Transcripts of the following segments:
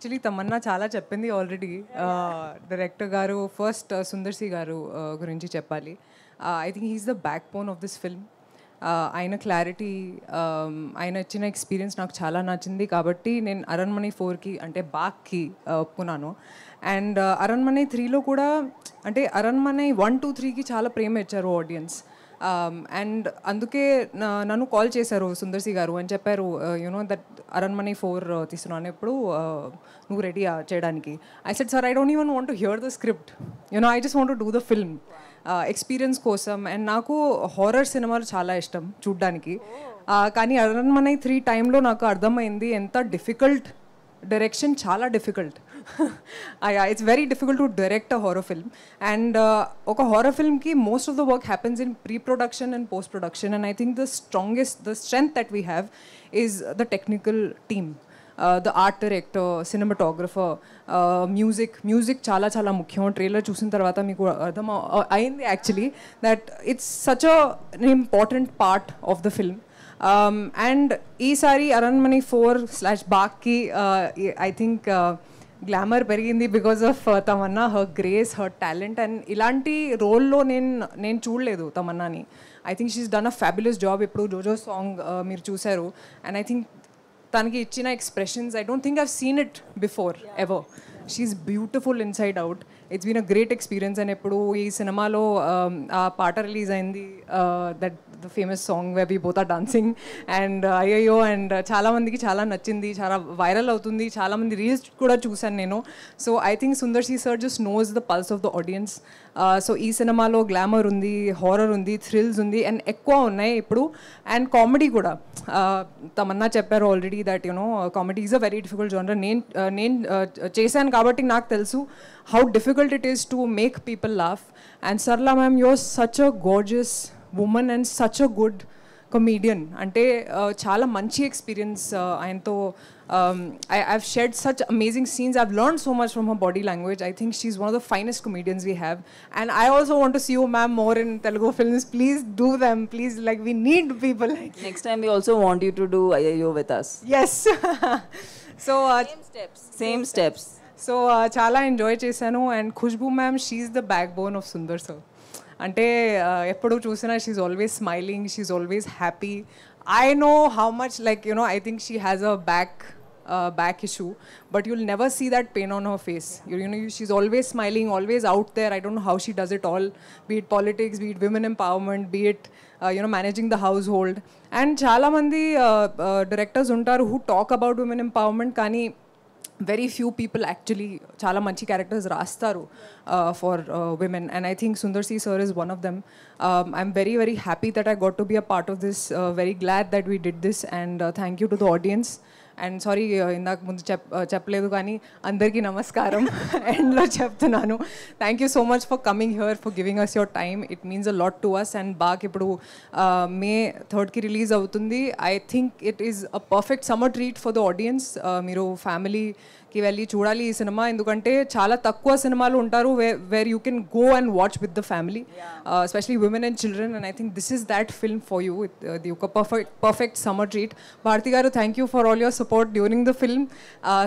Actually Tamannaah చాలా చెప్పింది already. Director గారు ఫస్ట్ సుందర్ సి గారు గురించి చెప్పాలి. I think he's the backbone of this film. ఆయన క్లారిటీ, ఆయన ఇచ్చిన ఎక్స్పీరియన్స్ నాకు చాలా నచ్చింది. కాబట్టి నేను అరణ్మణి 4కి అంటే బాక్కి ఒప్పుకున్నాను. అండ్ అరణ్మణి 3లో కూడా అంటే అరణ్మణి 1, 2, 3కి చాలా ప్రేమ ఇచ్చారు ఆడియన్స్. అండ్ అందుకే నన్ను కాల్ చేశారు సుందర్ సి గారు అని చెప్పారు, యూనో దట్ అరణ్మణి 4 తీస్తున్నాను, ఎప్పుడు నువ్వు రెడీ చేయడానికి. I said sir, I don't even want to hear the script, you know I just want to do the film experience కోసం. అండ్ నాకు హారర్ సినిమాలు చాలా ఇష్టం చూడ్డానికి. కానీ అరణ్మణి 3 టైంలో నాకు అర్థమైంది ఎంత డిఫికల్ట్ డైరెక్షన్, చాలా difficult. It's very difficult to direct a horror film. And ఒక హారర్ ఫిల్మ్కి most of the work happens in pre production and post production. And I think the strength that we have is the technical team, the art director, cinematographer, music చాలా చాలా ముఖ్యం. Trailer చూసిన తర్వాత మీకు అర్థం అయింది actually that it's such an important part of the film. And ఈసారి Aranmanai 4/బాక్కి I think glamour పెరిగింది because of Tamannaah, her grace, her talent. And ఇలాంటి రోల్లో నేను చూడలేదు తమన్నాని. I think she is done a fabulous job. ఇప్పుడు జోజో సాంగ్ మీరు చూశారు. అండ్ ఐ థింక్ తనకి ఇచ్చిన expressions, I don't think I've seen it before ever. She's beautiful inside out. It's been a great experience. And ఎప్పుడు ఈ సినిమాలో ఆ పాట రిలీజ్ అయింది, that the famous song where we both are dancing. And అయ్యో, and చాలామందికి చాలా నచ్చింది, చాలా వైరల్ అవుతుంది, చాలామంది రీల్స్ కూడా చూశాను నేను. So I think Sundar C sir just knows the pulse of the audience. So ఈ సినిమాలో గ్లామర్ ఉంది, హారర్ ఉంది, థ్రిల్స్ ఉంది, అండ్ ఎక్కువ ఉన్నాయి ఇప్పుడు. అండ్ కామెడీ కూడా తమన్నా చెప్పారు already that you know comedy is a very difficult genre. నేను చేశాను కాబట్టి నాకు తెలుసు how difficult it is to make people laugh. And Sarla ma'am, you're such a gorgeous woman and such a good comedian. Ante chala manchi experience ayanto. I've shared such amazing scenes. I've learned so much from her body language. I think she's one of the finest comedians we have. And I also want to see you ma'am more in Telugu films. Please do them, please. Like, we need people like you. Next time we also want you to do Ayyo with us. Yes. So Same steps. So చాలా enjoy చేశాను. And Khushbu ma'am, she's the backbone of Sundar sir. అంటే ఎప్పుడు చూసినా she's always smiling, she's always happy. I know how much like you know I think she has a back issue, but you'll never see that pain on her face. You know, she's always smiling, always out there. I don't know how she does it all, be it politics, be it women empowerment, be it you know, managing the household. And చాలా మంది directors ఉంటారు who talk about women empowerment, కానీ very few people actually chala manchi characters rastaru for women. And I think Sundar C sir is one of them. I'm very very happy that I got to be a part of this. Very glad that we did this. And thank you to the audience. And sorry, ఇందాక ముందు చెప్పలేదు కానీ అందరికీ నమస్కారం ఎండ్లో చెప్తున్నాను. Thank you so much for coming here, for giving us your time. It means a lot to us. And బాగా ఇప్పుడు May 3కి రిలీజ్ అవుతుంది. I think it is a perfect summer treat for the audience. మీరు ఫ్యామిలీకి వెళ్ళి చూడాలి ఈ cinema, ఎందుకంటే చాలా తక్కువ సినిమాలు ఉంటారు where you can go and watch with the family, especially women and children. And I think this is that film for you, the ఒక పర్ఫెక్ట్ సమ్మర్ ట్రీట్. భారతి గారు, thank you for all your support during the film.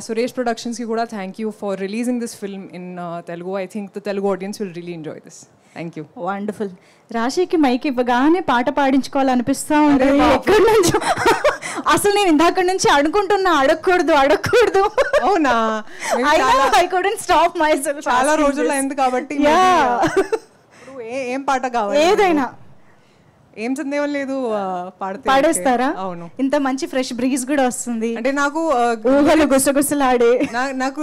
Suresh Productions ki kuda thank you for releasing this film in Telugu. I think the Telugu audience will really enjoy this. Thank you. Wonderful. రాశికి mic ఇవ్వగానే పాట పాడించుకోవాలనిపిస్తా ఉంటుంది. ఎక్కడి నుంచో అసలు నేను ఇందాక నుంచి అడుగుంటున్నా, అడగకూడదు. అవునా? I couldn't stop myself. చాలా రోజులు అయింది కాబట్టి ఏం పాట కావాలి? ఏదైనా ఏం సందేహం లేదు, పాడేస్తారా? అవును. ఇంత మంచి ఫ్రెష్ బ్రీజ్ కూడా వస్తుంది. అంటే నాకు ఊహలు గుసగుసలాడే, నాకు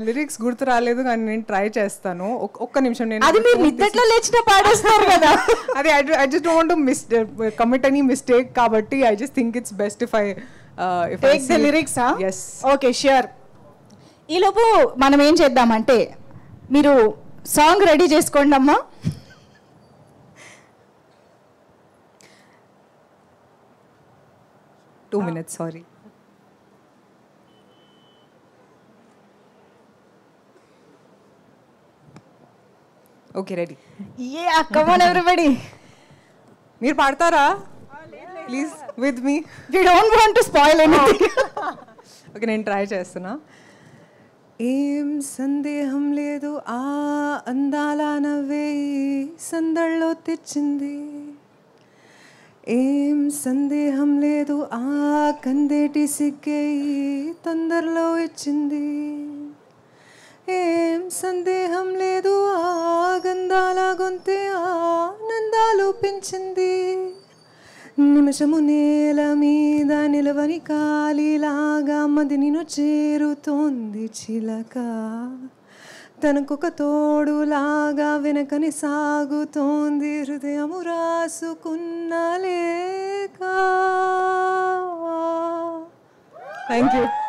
లిరిక్స్ గుర్తు రాలేదు కానీ నేను ట్రై చేస్తాను. ఒక్క నిమిషం. నేను అది మీరు నిద్దట్లో లేచినా పాడేస్తారు కదా. అది I just don't want to commit any mistake, కాబట్టి I just think it's best if I take the lyrics. yes, okay, sure. ఈలోపు మనం ఏం చేద్దామంటే, మీరు సాంగ్ రెడీ చేసుకోండి అమ్మా. Two minutes, sorry. Okay, ready. Yeah, come on everybody. మీరు పాడతారా? Please, with me. We don't want to spoil anything. Okay, నేను ట్రై చేస్తున్నా. ఏం సందేహం లేదు ఆ అందాల నవ్వే సందళ్ళో తెచ్చింది. ఏం సందేహం లేదు ఆ కందేటి సిగ్గే తొందరలో ఇచ్చింది. ఏం సందేహం లేదు ఆ గంధాల గొంతే ఆనందాలు పెంచింది. నిమిషము నేల మీద నిలవని కాలిలాగా మది నిన్ను చేరుతోంది చిలక. తనకొక తోడులాగా వెనకని సాగుతోంది హృదయము రాసుకున్న లేక. Thank you.